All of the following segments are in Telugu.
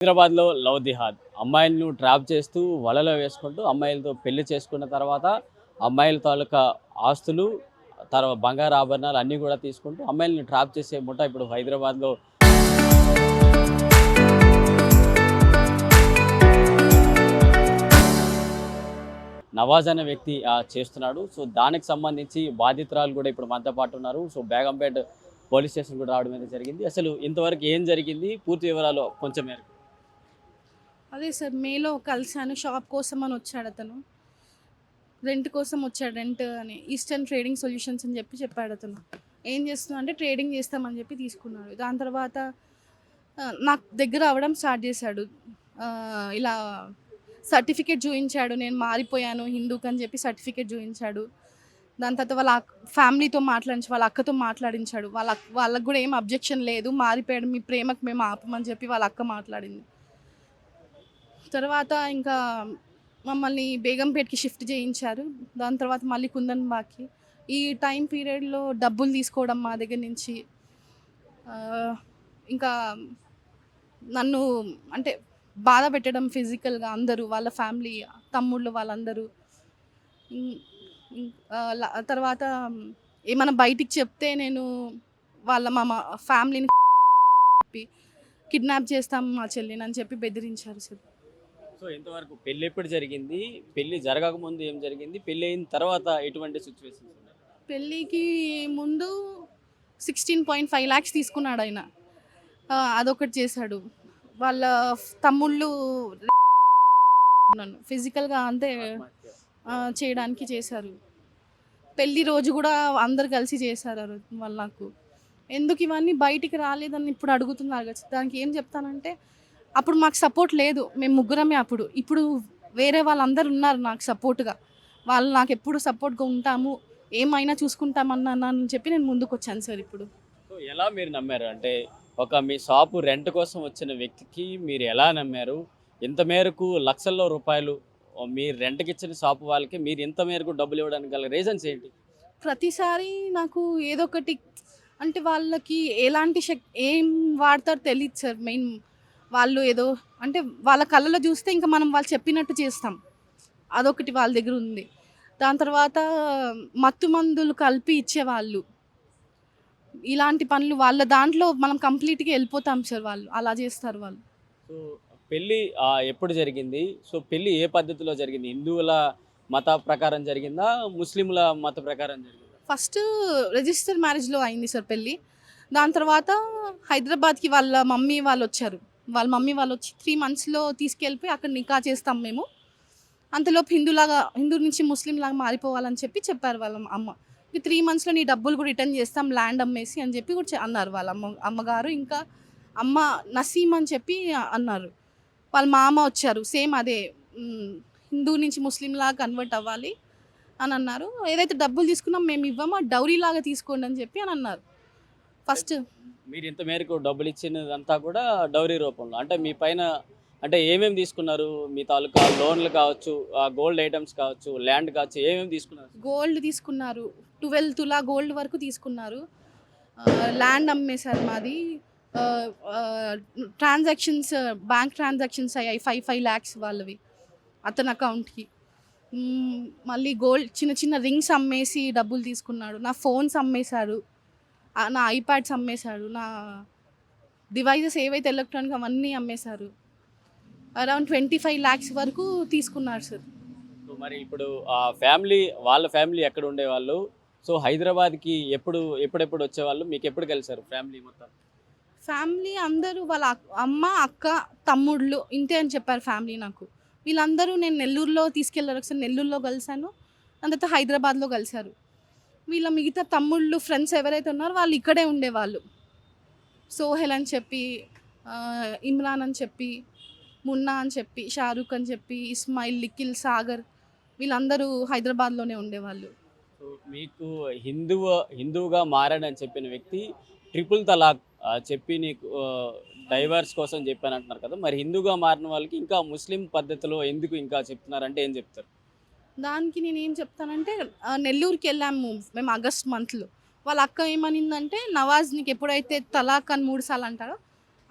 హైదరాబాద్లో లవ్ జిహాద్ అమ్మాయిలను ట్రాప్ చేస్తూ వలలో వేసుకుంటూ అమ్మాయిలతో పెళ్లి చేసుకున్న తర్వాత అమ్మాయిల తాలూకా ఆస్తులు తర్వాత బంగారు ఆభరణాలు అన్నీ కూడా తీసుకుంటూ అమ్మాయిలను ట్రాప్ చేసే ముఠా ఇప్పుడు హైదరాబాద్లో నవాజ్ అనే వ్యక్తి చేస్తున్నాడు. సో దానికి సంబంధించి బాధితురాలు కూడా ఇప్పుడు మనతో పాటు ఉన్నారు. సో బేగంపేట పోలీస్ స్టేషన్ కూడా రావడం అనేది జరిగింది. అసలు ఇంతవరకు ఏం జరిగింది పూర్తి వివరాలు కొంచెం మేరకు. అదే సార్, మేలో కలిసాను. షాప్ కోసం అని వచ్చాడు అతను. రెంట్ కోసం వచ్చాడు. రెంట్ అని ఈస్టర్న్ ట్రేడింగ్ సొల్యూషన్స్ అని చెప్పాడు అతను. ఏం చేస్తున్నా అంటే ట్రేడింగ్ చేస్తామని చెప్పి తీసుకున్నాడు. దాని తర్వాత నాకు దగ్గర అవ్వడం స్టార్ట్ చేశాడు. ఇలా సర్టిఫికేట్ చూపించాడు, నేను మారిపోయాను హిందూకి అని చెప్పి సర్టిఫికేట్ చూపించాడు. దాని తర్వాత వాళ్ళ ఫ్యామిలీతో మాట్లాడించి వాళ్ళ అక్కతో మాట్లాడించాడు. వాళ్ళకు కూడా ఏం అబ్జెక్షన్ లేదు, మారిపోయాడు, మీ ప్రేమకు మేము ఆపమని చెప్పి వాళ్ళ అక్క మాట్లాడింది. తర్వాత ఇంకా మమ్మల్ని బేగంపేట్కి షిఫ్ట్ చేయించారు. దాని తర్వాత మళ్ళీ కుందన్బాగ్కి. ఈ టైం పీరియడ్లో డబ్బులు తీసుకోవడం మా దగ్గర నుంచి, ఇంకా నన్ను అంటే బాధ పెట్టడం ఫిజికల్గా అందరూ, వాళ్ళ ఫ్యామిలీ, తమ్ముళ్ళు వాళ్ళందరూ. తర్వాత ఏమైనా బయటికి చెప్తే నేను మా ఫ్యామిలీని చెప్పి కిడ్నాప్ చేస్తాం మా చెల్లిని అని చెప్పి బెదిరించారు సార్. సో ఇంతవరకు పెళ్ళి ఎప్పుడు జరిగింది, పెళ్ళి జరగకముందు ఏం జరిగింది, పెళ్ళి అయిన తర్వాత ఎటువంటి సిచ్యువేషన్స్ ఉన్నాయి? పెళ్ళికి ముందు 16.5 lakhs తీసుకున్నాడు ఆయన. అదొకటి చేశాడు. వాళ్ళ తమ్ముళ్ళు నన్ను ఫిజికల్గా అంతే చేయడానికి చేశారు. పెళ్ళి రోజు కూడా అందరు కలిసి చేశారు వాళ్ళు. నాకు ఎందుకు ఇవన్నీ బయటికి రాలేదని ఇప్పుడు అడుగుతున్నారు కదా. దానికి ఏం చెప్తానంటే, అప్పుడు మాకు సపోర్ట్ లేదు, మేము ముగ్గురమే అప్పుడు. ఇప్పుడు వేరే వాళ్ళందరూ ఉన్నారు నాకు సపోర్ట్గా. వాళ్ళు నాకు ఎప్పుడు సపోర్ట్గా ఉంటాము, ఏమైనా చూసుకుంటామని చెప్పి నేను ముందుకు వచ్చాను సార్. ఇప్పుడు సో ఎలా మీరు నమ్మారు అంటే, మీ షాపు రెంట్ కోసం వచ్చిన వ్యక్తికి మీరు ఎలా నమ్మారు? ఇంత మేరకు లక్షల్లో రూపాయలు మీరు రెంట్కి ఇచ్చిన షాపు వాళ్ళకి మీరు ఇంత మేరకు డబ్బులు ఇవ్వడానికి గల రీజన్స్ ఏంటి? ప్రతిసారి నాకు ఏదో ఒకటి అంటే వాళ్ళకి ఎలాంటి ఏం వాడతారో తెలియదు సార్. మెయిన్ వాళ్ళు ఏదో అంటే వాళ్ళ కళ్ళలో చూస్తే ఇంకా మనం వాళ్ళు చెప్పినట్టు చేస్తాం, అదొకటి వాళ్ళ దగ్గర ఉంది. దాని తర్వాత మత్తు మందులు కలిపి ఇచ్చేవాళ్ళు. ఇలాంటి పనులు వాళ్ళ దాంట్లో మనం కంప్లీట్గా వెళ్ళిపోతాం సార్. వాళ్ళు అలా చేస్తారు వాళ్ళు. సో పెళ్ళి ఎప్పుడు జరిగింది? సో పెళ్ళి ఏ పద్ధతిలో జరిగింది? హిందువుల మత ప్రకారం జరిగిందా, ముస్లింల మత ప్రకారం జరిగిందా? ఫస్ట్ రిజిస్టర్ మ్యారేజ్లో అయింది సార్ పెళ్ళి. దాని తర్వాత హైదరాబాద్కి వాళ్ళ మమ్మీ వాళ్ళు వచ్చారు. వాళ్ళ మమ్మీ వాళ్ళు వచ్చి 3 monthsలో తీసుకెళ్ళిపోయి అక్కడ నికా చేస్తాం మేము, అంతలోపు హిందూ నుంచి ముస్లిం లాగా మారిపోవాలని చెప్పారు వాళ్ళ అమ్మ. ఈ 3 monthsలో నీ డబ్బులు కూడా రిటర్న్ చేస్తాం, ల్యాండ్ అమ్మేసి అని చెప్పి కూడా అన్నారు వాళ్ళ అమ్మగారు. ఇంకా అమ్మ నసీం అని చెప్పి అన్నారు. వాళ్ళ మామ వచ్చారు, సేమ్ అదే హిందూ నుంచి ముస్లింలాగా కన్వర్ట్ అవ్వాలి అని అన్నారు. ఏదైతే డబ్బులు తీసుకున్నాం మేము ఇవ్వమా, డౌరీ లాగా తీసుకోండి అని చెప్పి అని అన్నారు. ఫస్ట్ మీరు ఇంత మేరకు డబ్బులు ఇచ్చినదంతా కూడా డౌరీ రూపంలో, అంటే మీ పైన అంటే ఏమేమి తీసుకున్నారు? మీ తాలూకా లోన్లు కావచ్చు, గోల్డ్ ఐటమ్స్ కావచ్చు, ల్యాండ్ కావచ్చు, ఏమేమి తీసుకున్నారు? గోల్డ్ తీసుకున్నారు, 12 తులా గోల్డ్ వరకు తీసుకున్నారు. ల్యాండ్ అమ్మేశారు మాది. ట్రాన్సాక్షన్స్, బ్యాంక్ ట్రాన్సాక్షన్స్ అయ్యాయి 5 lakhs వాళ్ళవి అతని అకౌంట్కి. మళ్ళీ గోల్డ్ చిన్న చిన్న రింగ్స్ అమ్మేసి డబ్బులు తీసుకున్నాడు. నా ఫోన్స్ అమ్మేశాడు, నా ఐప్యాడ్స్ అమ్మేశాడు, నా డివైజెస్ ఏవైతే ఎలక్ట్రానిక్ అవన్నీ అమ్మేశారు. అరౌండ్ 25 lakhs వరకు తీసుకున్నారు సార్. సో మరి ఇప్పుడు వాళ్ళ ఫ్యామిలీ ఎక్కడ ఉండేవాళ్ళు? సో హైదరాబాద్కి ఎప్పుడెప్పుడు వచ్చేవాళ్ళు? మీకు ఎప్పుడు కలిసారు ఫ్యామిలీ మొత్తం? ఫ్యామిలీ అందరూ వాళ్ళ అమ్మ, అక్క, తమ్ముళ్ళు ఇంతే అని చెప్పారు ఫ్యామిలీ నాకు. వీళ్ళందరూ నేను నెల్లూరులో తీసుకెళ్ళారు. ఒకసారి నెల్లూరులో కలిశాను, దాని తర్వాత హైదరాబాద్లో కలిశారు. వీళ్ళ మిగతా తమ్ముళ్ళు ఫ్రెండ్స్ ఎవరైతే ఉన్నారో వాళ్ళు ఇక్కడే ఉండేవాళ్ళు. సోహెల్ అని చెప్పి, ఇమ్రాన్ అని చెప్పి, మున్నా అని చెప్పి, షారూక్ అని చెప్పి, ఇస్మాయిల్, నిఖిల్, సాగర్, వీళ్ళందరూ హైదరాబాద్లోనే ఉండేవాళ్ళు. సో మీకు హిందువుగా మారాడని చెప్పిన వ్యక్తి ట్రిపుల్ తలాక్ చెప్పి నీకు డైవర్స్ కోసం చెప్పాను అంటున్నారు కదా. మరి హిందూగా మారిన వాళ్ళకి ఇంకా ముస్లిం పద్ధతిలో ఎందుకు ఇంకా చెప్తున్నారంటే ఏం చెప్తారు? దానికి నేను ఏం చెప్తానంటే, నెల్లూరుకి వెళ్ళాము మేము ఆగస్ట్ మంత్లో. వాళ్ళ అక్క ఏమనిందంటే, నవాజ్ నీకు ఎప్పుడైతే తలాక్ అని 3 సార్లు అంటారో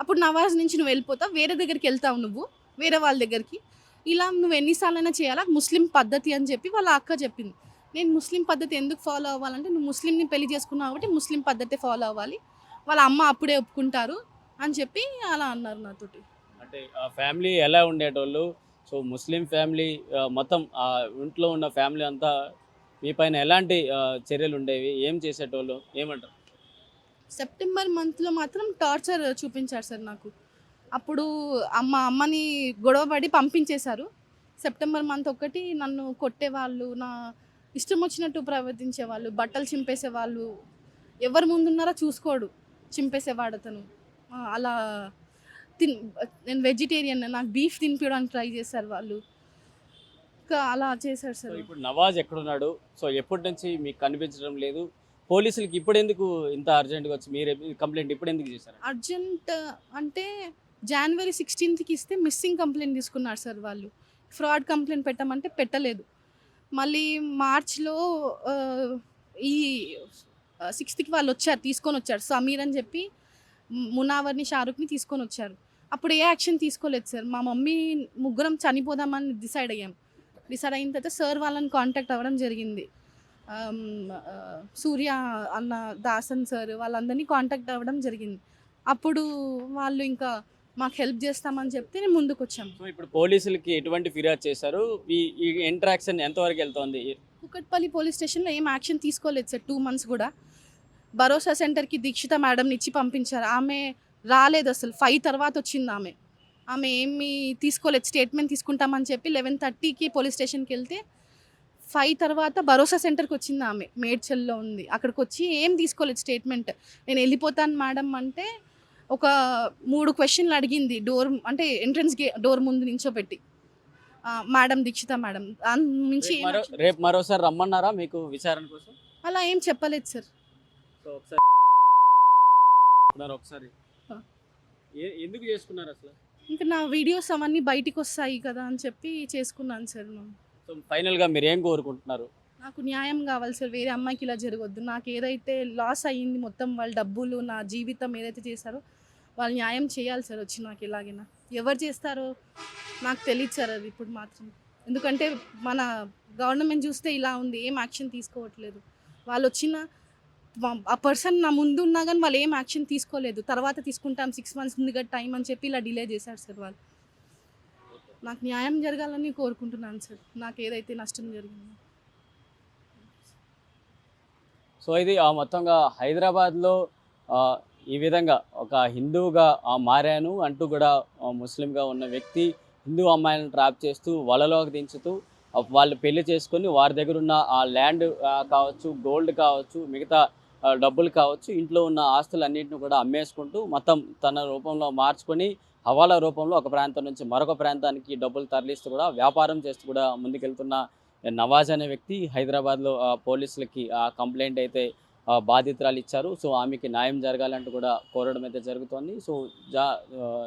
అప్పుడు నవాజ్ నుంచి నువ్వు వెళ్ళిపోతావు, వేరే దగ్గరికి వెళ్తావు నువ్వు, వేరే వాళ్ళ దగ్గరికి. ఇలా నువ్వు ఎన్నిసార్లైనా చేయాలా, ముస్లిం పద్ధతి అని చెప్పి వాళ్ళ అక్క చెప్పింది. నేను ముస్లిం పద్ధతి ఎందుకు ఫాలో అవ్వాలంటే, నువ్వు ముస్లింని పెళ్లి చేసుకున్నావు కాబట్టి ముస్లిం పద్ధతి ఫాలో అవ్వాలి, వాళ్ళ అమ్మ అప్పుడే ఒప్పుకుంటారు అని చెప్పి అలా అన్నారు నాతోటి. అంటే ఆ ఫ్యామిలీ ఎలా ఉండేటోళ్ళు? సో ముస్లిం ఫ్యామిలీ మొత్తం ఆ ఇంట్లో ఉన్న ఫ్యామిలీ అంతా మీ పైన ఎలాంటి చర్యలు ఉండేవి? ఏం చేసేటోళ్ళు? ఏమంటారు? సెప్టెంబర్ మంత్లో మాత్రం టార్చర్ చూపించారు సార్ నాకు. అప్పుడు అమ్మని గొడవపడి పంపించేశారు. సెప్టెంబర్ మంత్ ఒకటి నన్ను కొట్టేవాళ్ళు, నా ఇష్టం వచ్చినట్టు ప్రవర్తించేవాళ్ళు, బట్టలు చింపేసేవాళ్ళు, ఎవరు ముందున్నారో చూసుకోడు, చింపేసేవాడు అతను. అలా తిన్ నేను వెజిటేరియన్, నాకు బీఫ్ తినిపించడానికి ట్రై చేశారు వాళ్ళు. ఇంకా అలా చేశారు సో సార్. ఇప్పుడు నవాజ్ ఎక్కడున్నాడు? సో ఎప్పటి నుంచి మీకు కనిపించడం లేదు? పోలీసులకి ఇప్పుడు ఎందుకు ఇంత అర్జెంట్గా వచ్చి మీరు కంప్లైంట్ ఇప్పుడు ఎందుకు చేశారు? అర్జెంట్ అంటే జనవరి 16కి ఇస్తే మిస్సింగ్ కంప్లైంట్ తీసుకున్నారు సార్ వాళ్ళు. ఫ్రాడ్ కంప్లైంట్ పెట్టమంటే పెట్టలేదు. మళ్ళీ మార్చ్లో ఈ 6కి వాళ్ళు వచ్చారు, తీసుకొని వచ్చారు. సమీర్ అని చెప్పి మునావర్ని, షారుఖ్ని తీసుకొని వచ్చారు. అప్పుడు ఏ యాక్షన్ తీసుకోలేదు సార్. మా మమ్మీ ముగ్గురం చనిపోదామని డిసైడ్ అయిన తర్వాత సార్ వాళ్ళని కాంటాక్ట్ అవ్వడం జరిగింది. సూర్య అన్న, దాసన్ సార్ వాళ్ళందరినీ కాంటాక్ట్ అవ్వడం జరిగింది. అప్పుడు వాళ్ళు ఇంకా మాకు హెల్ప్ చేస్తామని చెప్తే నేను ముందుకు వచ్చాము. సో ఇప్పుడు పోలీసులకి ఎటువంటి ఫిర్యాదు చేశారు? ఈ ఇంటరాక్షన్ ఎంతవరకు వెళ్తోంది? కుకట్పల్లి పోలీస్ స్టేషన్లో ఏం యాక్షన్ తీసుకోలేదు సార్ 2 months కూడా. భరోసా సెంటర్కి దీక్షిత మేడంని ఇచ్చి పంపించారు. ఆమె రాలేదు అసలు. 5 తర్వాత వచ్చింది ఆమె. ఆమె ఏమీ తీసుకోలేదు. స్టేట్మెంట్ తీసుకుంటామని చెప్పి 11:30కి పోలీస్ స్టేషన్కి వెళ్తే 5 తర్వాత భరోసా సెంటర్కి వచ్చింది ఆమె. మేడ్చల్లో ఉంది. అక్కడికి వచ్చి ఏం తీసుకోలేదు స్టేట్మెంట్. నేను వెళ్ళిపోతాను మేడం అంటే ఒక 3 క్వశ్చన్లు అడిగింది. డోర్ అంటే ఎంట్రన్స్ డోర్ ముందు నించోపెట్టి, మేడం దీక్షిత మేడం నుంచి రేపు మరోసారి రమ్మన్నారా మీకు విచారణ కోసం? అలా ఏం చెప్పలేదు సార్. సో ఒకసారి ఎందుకు చేసుకున్నారు అసలు? ఇంకా నా వీడియోస్ అవన్నీ బయటికి వస్తాయి కదా అని చెప్పి చేసుకున్నాను సార్. సో ఫైనల్గా మీరు ఏం కోరుకుంటున్నారు? నాకు న్యాయం కావాలి సార్. వేరే అమ్మాయికి ఇలా జరగొద్దు. నాకు ఏదైతే లాస్ అయ్యింది మొత్తం, వాళ్ళ డబ్బులు, నా జీవితం ఏదైతే చేశారో వాళ్ళు న్యాయం చేయాలి సార్. వచ్చి నాకు ఎలాగైనా ఎవరు చేస్తారో నాకు తెలియదు సార్ అది ఇప్పుడు మాత్రం. ఎందుకంటే మన గవర్నమెంట్ చూస్తే ఇలా ఉంది, ఏం యాక్షన్ తీసుకోవట్లేదు. వాళ్ళు వచ్చిన ఆ పర్సన్ నా ముందు ఉన్నా కానీ వాళ్ళు ఏం యాక్షన్ తీసుకోలేదు. తర్వాత తీసుకుంటాం 6 months ముందుగా టైం అని చెప్పి ఇలా డిలే చేశారు సార్ వాళ్ళు. నాకు న్యాయం జరగాలని కోరుకుంటున్నాను సార్, నాకు ఏదైతే నష్టం జరిగిందో. సో ఇది మొత్తంగా హైదరాబాద్లో ఈ విధంగా ఒక హిందువుగా మారాను అంటూ కూడా ముస్లింగా ఉన్న వ్యక్తి హిందూ అమ్మాయిలను ట్రాప్ చేస్తూ వలలోకి దించుతూ వాళ్ళు పెళ్లి చేసుకొని వారి దగ్గర ఉన్న ఆ ల్యాండ్ కావచ్చు, గోల్డ్ కావచ్చు, మిగతా డబ్బులు కావచ్చు, ఇంట్లో ఉన్న ఆస్తులన్నింటిని కూడా అమ్మేసుకుంటూ మొత్తం తన రూపంలో మార్చుకొని హవాలా రూపంలో ఒక ప్రాంతం నుంచి మరొక ప్రాంతానికి డబ్బులు తరలిస్తూ కూడా వ్యాపారం చేస్తూ కూడా ముందుకెళ్తున్న నవాజ్ అనే వ్యక్తి హైదరాబాద్లో పోలీసులకి కంప్లైంట్ అయితే బాధితురాలు ఇచ్చారు. సో ఆమెకి న్యాయం జరగాలంటూ కూడా కోరడం అయితే జరుగుతోంది. సో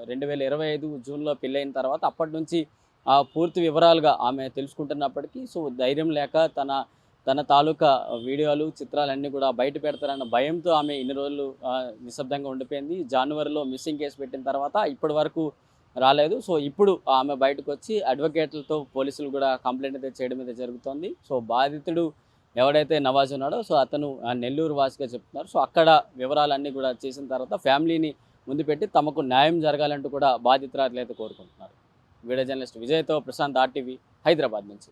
2025 జూన్లో పెళ్ళైన తర్వాత అప్పటి నుంచి పూర్తి వివరాలుగా ఆమె తెలుసుకుంటున్నప్పటికీ సో ధైర్యం లేక తన తాలూకా వీడియోలు, చిత్రాలన్నీ కూడా బయట పెడతారన్న భయంతో ఆమె ఇన్ని రోజులు నిశ్శబ్దంగా ఉండిపోయింది. జనవరిలో మిస్సింగ్ కేసు పెట్టిన తర్వాత ఇప్పటి వరకు రాలేదు. సో ఇప్పుడు ఆమె బయటకు వచ్చి అడ్వకేట్లతో పోలీసులు కూడా కంప్లైంట్ అయితే చేయడం అయితే జరుగుతోంది. సో బాధితుడు ఎవడైతే నవాజ్ ఉన్నాడో సో అతను నెల్లూరు వాసిగా చెప్తున్నారు. సో అక్కడ వివరాలన్నీ కూడా చేసిన తర్వాత ఫ్యామిలీని ముందు పెట్టి తమకు న్యాయం జరగాలంటూ కూడా బాధితురాలు అయితే కోరుకుంటున్నారు. వీడియో జర్నలిస్ట్ విజయ్తో ప్రశాంత్, RTV హైదరాబాద్ నుంచి.